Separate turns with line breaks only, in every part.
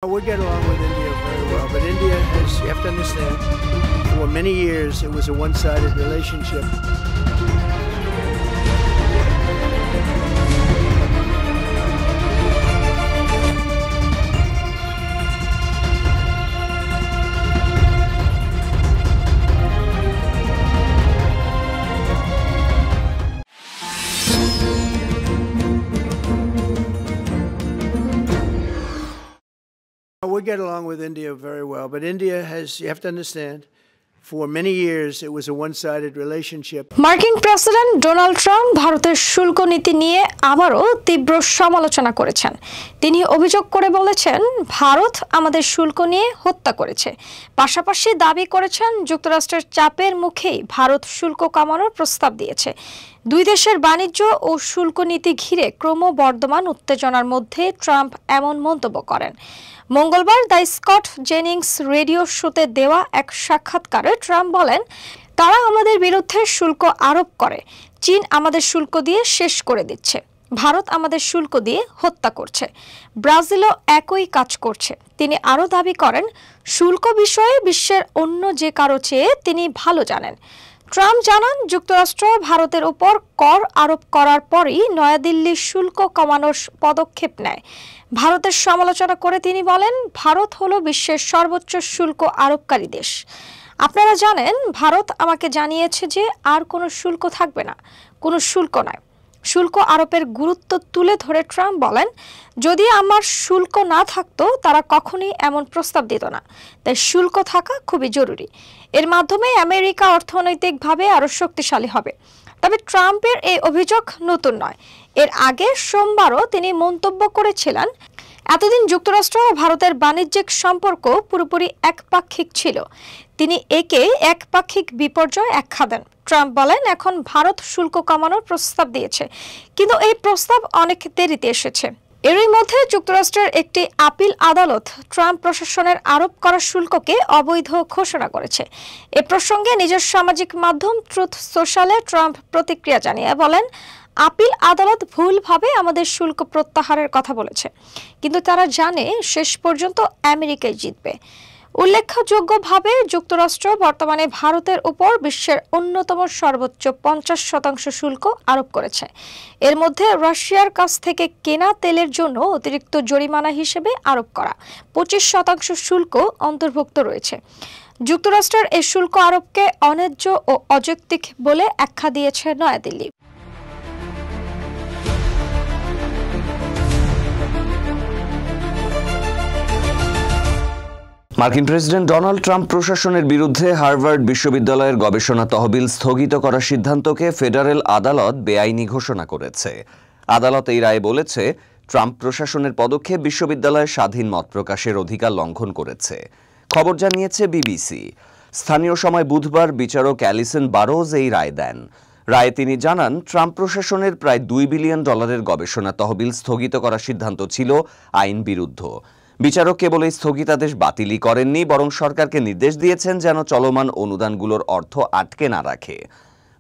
We get along with India very well, but India has, you have to understand, for many years it was a one-sided relationship. We get along with India very well, but India has, you have to understand, for many years it was a one-sided relationship.
মার্কিন president Donald Trump ভারতের শুল্ক নীতি নিয়ে আবারও তীব্র সমালোচনা করেছেন। তিনি অভিযোগ করে বলেছেন, ভারত আমাদের শুল্ক নিয়ে হত্যা করেছে। পাশাপাশি দাবি করেছেন, যুক্তরাষ্ট্রের চাপের মুখেই ভারত শুল্ক কমানোর প্রস্তাব দিয়েছে। দুই দেশের বাণিজ্য ও শুল্ক নীতি ঘিরে ক্রমবর্ধমান উত্তেজনার মধ্যে ট্রাম্প এমন মন্তব্য করেন। মঙ্গলবার দ্য স্কট জেনিংস রেডিও শোতে দেওয়া এক সাক্ষাৎকারে ট্রাম্প বলেন, তারা আমাদের বিরুদ্ধে শুল্ক আরোপ করে, চীন আমাদের শুল্ক দিয়ে শেষ করে দিচ্ছে, ভারত আমাদের শুল্ক দিয়ে হত্যা করছে, ব্রাজিলও একই কাজ করছে। তিনি আরও দাবি করেন, শুল্ক বিষয়ে বিশ্বের অন্য যে কারো চেয়ে তিনি ভালো জানেন। ট্রাম্প জানান, যুক্তরাষ্ট্র ভারতের উপর কর আরোপ করার পরই নয়াদিল্লি শুল্ক কমানোর পদক্ষেপ নেয়। ভারতের সমালোচনা করে তিনি বলেন, ভারত হলো বিশ্বের সর্বোচ্চ শুল্ক আরোপকারী দেশ। আপনারা জানেন, ভারত আমাকে জানিয়েছে যে আর কোনো শুল্ক থাকবে না, কোনো শুল্ক নয়। শুল্ক আরোপের গুরুত্ব তুলে ধরে ট্রাম্প বলেন, যদি আমার শুল্ক না থাকতো তারা কখনোই এমন প্রস্তাব দিত না, তাই শুল্ক থাকা খুবই জরুরি। এর মাধ্যমে আমেরিকা অর্থনৈতিকভাবে আরও শক্তিশালী হবে। তবে ট্রাম্পের এই অভিযোগ নতুন নয়। এর আগে সোমবারও তিনি মন্তব্য করেছিলেন, এতদিন যুক্তরাষ্ট্র ও ভারতের বাণিজ্যিক সম্পর্ক পুরোপুরি একপাক্ষিক ছিল। তিনি একে একপাক্ষিক বিপর্যয় আখ্যা দেন। ট্রাম্প বলেন, এখন ভারত শুল্ক কমানোর প্রস্তাব দিয়েছে, কিন্তু এই প্রস্তাব অনেক দেরিতে এসেছে। এরই মধ্যে যুক্তরাষ্ট্রের একটি আপিল আদালত ট্রাম্প প্রশাসনের আরোপ করা শুল্ককে অবৈধ ঘোষণা করেছে। এ প্রসঙ্গে নিজের সামাজিক মাধ্যম ট্রুথ সোশ্যালে ট্রাম্প প্রতিক্রিয়া জানিয়ে বলেন, আপিল আদালত ভুলভাবে আমাদের শুল্ক প্রত্যাহারের কথা বলেছে, কিন্তু তারা জানে শেষ পর্যন্ত আমেরিকাই জিতবে। উল্লেখযোগ্যভাবে যুক্তরাষ্ট্র বর্তমানে ভারতের উপর বিশ্বের অন্যতম সর্বোচ্চ 50% শুল্ক আরোপ করেছে। এর মধ্যে রাশিয়ার কাছ থেকে কেনা তেলের জন্য অতিরিক্ত জরিমানা হিসেবে আরোপ করা 25% শুল্ক অন্তর্ভুক্ত রয়েছে। যুক্তরাষ্ট্রের এই শুল্ক আরোপকে অন্যায্য ও অযৌক্তিক বলে আখ্যা দিয়েছে নয়াদিল্লি।
মার্কিন প্রেসিডেন্ট ডোনাল্ড ট্রাম্প প্রশাসনের বিরুদ্ধে হার্ভার্ড বিশ্ববিদ্যালয়ের গবেষণা তহবিল স্থগিত করার সিদ্ধান্তকে ফেডারেল আদালত বেআইনি ঘোষণা করেছে। আদালত এই রায়ে বলেছে, ট্রাম্প প্রশাসনের পদক্ষেপ বিশ্ববিদ্যালয়ের স্বাধীন মত প্রকাশের অধিকার লঙ্ঘন করেছে। খবর জানিয়েছে বিবিসি। স্থানীয় সময় বুধবার বিচারক অ্যালিসন বারোজ এই রায় দেন। রায়ে তিনি জানান, ট্রাম্প প্রশাসনের প্রায় $2 বিলিয়ন গবেষণা তহবিল স্থগিত করার সিদ্ধান্ত ছিল আইন বিরুদ্ধ। বিচারক কেবল এই স্থগিতাদেশ বাতিলই করেননি, বরং সরকারকে নির্দেশ দিয়েছেন যেন চলমান অনুদানগুলোর অর্থ আটকে না রাখে।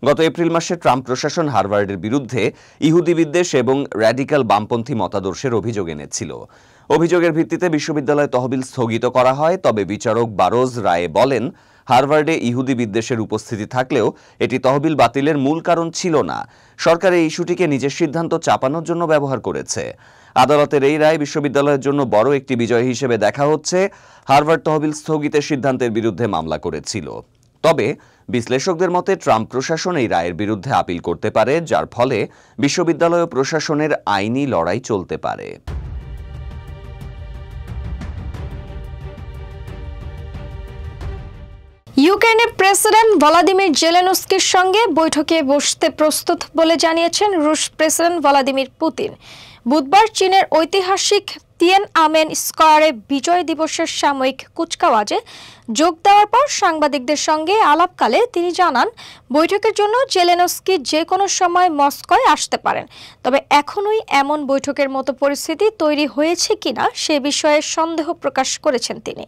গত এপ্রিল মাসে ট্রাম্প প্রশাসন হার্ভার্ডের বিরুদ্ধে ইহুদি বিদ্বেষ এবং র্যাডিক্যাল বামপন্থী মতাদর্শের অভিযোগ এনেছিল। অভিযোগের ভিত্তিতে বিশ্ববিদ্যালয়ে তহবিল স্থগিত করা হয়। তবে বিচারক বারোজ রায়ে বলেন, হার্ভার্ডে ইহুদি বিদ্বেষের উপস্থিতি থাকলেও এটি তহবিল বাতিলের মূল কারণ ছিল না। সরকার এই ইস্যুটিকে নিজের সিদ্ধান্ত চাপানোর জন্য ব্যবহার করেছে। আদালতের এই রায় বিশ্ববিদ্যালয়ের জন্য বড় একটি বিজয় হিসেবে দেখা হচ্ছে। হার্ভার্ড তহবিল স্থগিতের সিদ্ধান্তের বিরুদ্ধে মামলা করেছিল। তবে বিশ্লেষকদের মতে ট্রাম্প প্রশাসন এই রায়ের বিরুদ্ধে আপিল করতে পারে, যার ফলে বিশ্ববিদ্যালয় ও প্রশাসনের আইনি লড়াই চলতে পারে।
ইউক্রেনের প্রেসিডেন্ট ভলাদিমির জেলেনস্কির সঙ্গে বৈঠকে বসতে প্রস্তুত বলে জানিয়েছেন রুশ প্রেসিডেন্ট ভলাদিমির পুতিন। বুধবার চীনের ঐতিহাসিক তিয়ানআনমেন স্কয়ারে বিজয় দিবসের সাময়িক কুচকাওয়াজে যোগ দেওয়ার পর সাংবাদিকদের সঙ্গে আলাপকালে তিনি জানান, বৈঠকের জন্য জেলেনস্কি যে কোনো সময় মস্কোয় আসতে পারেন। তবে এখনোই এমন বৈঠকের মতো পরিস্থিতি তৈরি হয়েছে কিনা সে বিষয়ে সন্দেহ প্রকাশ করেছেন তিনি।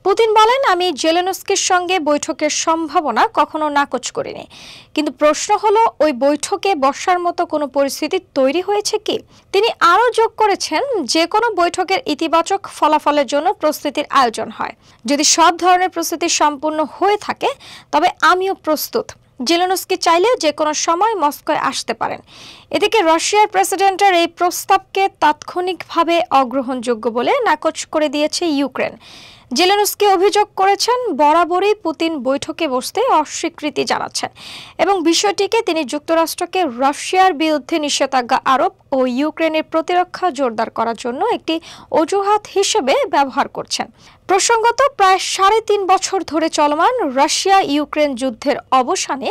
পুতিন বলেন, আমি জেলেনস্কির সঙ্গে বৈঠকের সম্ভাবনা কখনো নাকচ করিনি, কিন্তু প্রশ্ন হলো ওই বৈঠকে বসার মতো কোনো পরিস্থিতি তৈরি হয়েছে কি। তিনি আরও যোগ করেছেন, যে কোনো বৈঠকের ইতিবাচক ফলাফলের জন্য প্রস্তুতির আয়োজন হয়। যদি সব ধরনের প্রস্তুতি সম্পূর্ণ হয়ে থাকে তবে আমিও প্রস্তুত। জেলেনস্কি চাইলে যে কোনো সময় মস্কোয় আসতে পারেন। এদিকে রাশিয়ার প্রেসিডেন্টের এই প্রস্তাবকে তাৎক্ষণিকভাবে অগ্রহণযোগ্য বলে নাকচ করে দিয়েছে ইউক্রেন। জেলেনস্কি অভিযোগ করেছেন বরাবরই পুতিন বৈঠকে বসতে অস্বীকৃতি জানাচ্ছেন এবং বিষয়টিকে তিনি যুক্তরাষ্ট্রকে রাশিয়ার বিরুদ্ধে নিষেধাজ্ঞা আরোপ ও ইউক্রেনের প্রতিরক্ষা জোরদার করার জন্য একটি অজুহাত হিসেবে ব্যবহার করছেন। প্রসঙ্গত, প্রায় 3.5 বছর ধরে চলমান রাশিয়া ইউক্রেন যুদ্ধের অবসানে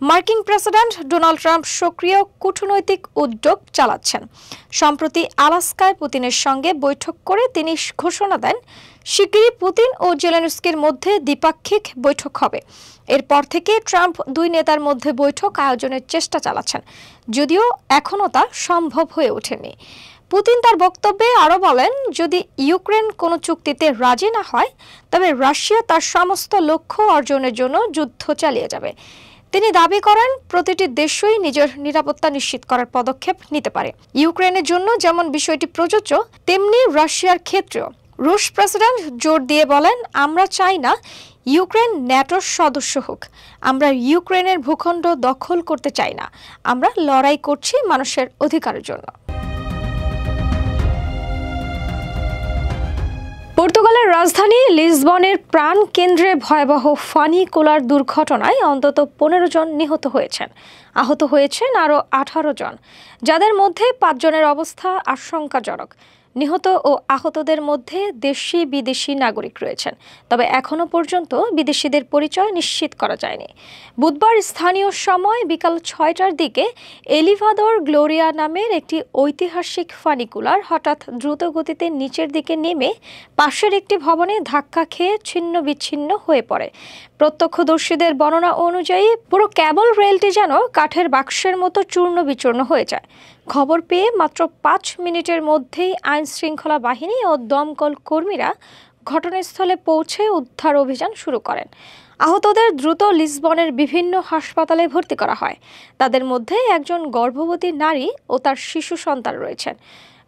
মার্কিন প্রেসিডেন্ট ডোনাল্ড ট্রাম্প সক্রিয় কূটনৈতিক উদ্যোগ চালাচ্ছেন। সম্প্রতি আলাস্কায় পুতিনের সঙ্গে বৈঠক করে তিনি ঘোষণা দেন শিগগিরই পুতিন ও জেলেনস্কির মধ্যে দ্বিপাক্ষিক বৈঠক হবে। এরপর থেকে ট্রাম্প দুই নেতার মধ্যে বৈঠক আয়োজনের চেষ্টা চালাচ্ছেন, যদিও এখনও তা সম্ভব হয়ে ওঠেনি। পুতিন তার বক্তব্যে আরও বলেন, যদি ইউক্রেন কোনো চুক্তিতে রাজি না হয় তবে রাশিয়া তার সমস্ত লক্ষ্য অর্জনের জন্য যুদ্ধ চালিয়ে যাবে। তিনি দাবি করেন প্রতিটি দেশই নিজের নিরাপত্তা নিশ্চিত করার পদক্ষেপ নিতে পারে। ইউক্রেনের জন্য যেমন বিষয়টি প্রযোজ্য, তেমনি রাশিয়ার ক্ষেত্রেও। রুশ প্রেসিডেন্ট জোর দিয়ে বলেন, আমরা চাই না ইউক্রেন ন্যাটোর সদস্য হোক। আমরা ইউক্রেনের ভূখণ্ড দখল করতে চাই না। আমরা লড়াই করছি মানুষের অধিকারের জন্য। পর্তুগালের রাজধানী লিসবনের প্রাণ কেন্দ্রে ভয়াবহ ফানিকুলার দুর্ঘটনায় অন্তত 15 জন নিহত হয়েছেন। আহত হয়েছেন আরও 18 জন, যাদের মধ্যে 5 জনের অবস্থা আশঙ্কাজনক। নিহত ও আহতদের মধ্যে দেশি বিদেশি নাগরিক রয়েছেন, তবে এখনও পর্যন্ত বিদেশিদের পরিচয় নিশ্চিত করা যায়নি। বুধবার স্থানীয় সময় বিকাল 6টার দিকে এলিভাদর গ্লোরিয়া নামের একটি ঐতিহাসিক ফানিকুলার হঠাৎ দ্রুত গতিতে নিচের দিকে নেমে পাশের একটি ভবনে ধাক্কা খেয়ে ছিন্ন বিচ্ছিন্ন হয়ে পড়ে। প্রত্যক্ষদর্শীদের বর্ণনা অনুযায়ী পুরো ক্যাবল রেলটি যেন কাঠের বাক্সের মতো চূর্ণ বিচূর্ণ হয়ে যায়। খবর পেয়ে মাত্র 5 মিনিটের মধ্যেই আইন শৃঙ্খলা বাহিনী ও দমকল কর্মীরা ঘটনাস্থলে পৌঁছে উদ্ধার অভিযান শুরু করেন। আহতদের দ্রুত লিসবনের বিভিন্ন হাসপাতালে ভর্তি করা হয়। তাদের মধ্যে একজন গর্ভবতী নারী ও তার শিশু সন্তান রয়েছেন।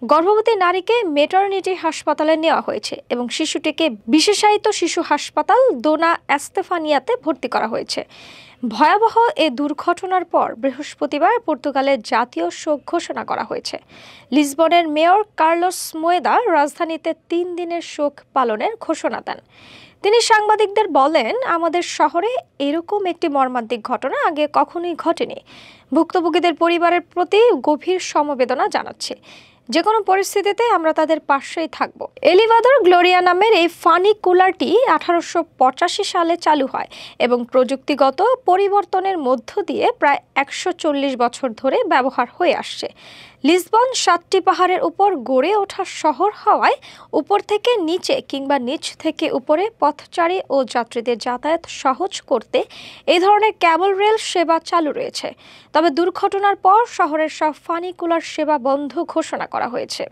গর্ভবতী নারীকে মেটারনিটি হাসপাতালে নেওয়া হয়েছে এবং শিশুটিকে বিশেষায়িত শিশু হাসপাতাল দোনা এস্তেফানিয়াতে ভর্তি করা হয়েছে। ভয়াবহ এ দুর্ঘটনার পর বৃহস্পতিবার পর্তুগালের জাতীয় শোক ঘোষণা করা হয়েছে। লিসবনের মেয়র কার্লোস মোয়েদা রাজধানীতে 3 দিনের শোক পালনের ঘোষণা দেন। তিনি সাংবাদিকদের বলেন, আমাদের শহরে এরকম একটি মর্মান্তিক ঘটনা আগে কখনোই ঘটেনি। ভুক্তভোগীদের পরিবারের প্রতি গভীর সমবেদনা জানাচ্ছি। যে কোনো পরিস্থিতিতে আমরা তাদের পাশেই থাকব। এলিভাদর গ্লোরিয়া নামের এই ফানিকুলারটি 1885 সালে চালু হয় এবং প্রযুক্তিগত পরিবর্তনের মধ্য দিয়ে প্রায় 140 বছর ধরে ব্যবহার হয়ে আসছে। লিসবন 7টি পাহাড়ের উপর গড়ে ওঠা শহর হওয়ায় উপর থেকে নিচে কিংবা নিচ থেকে উপরে পথচারী ও যাত্রীদের যাতায়াত সহজ করতে এই ধরনের ক্যাবল রেল সেবা চালু রয়েছে। তবে দুর্ঘটনার পর শহরের সব ফানিকুলার সেবা বন্ধ ঘোষণা করা হয়েছে।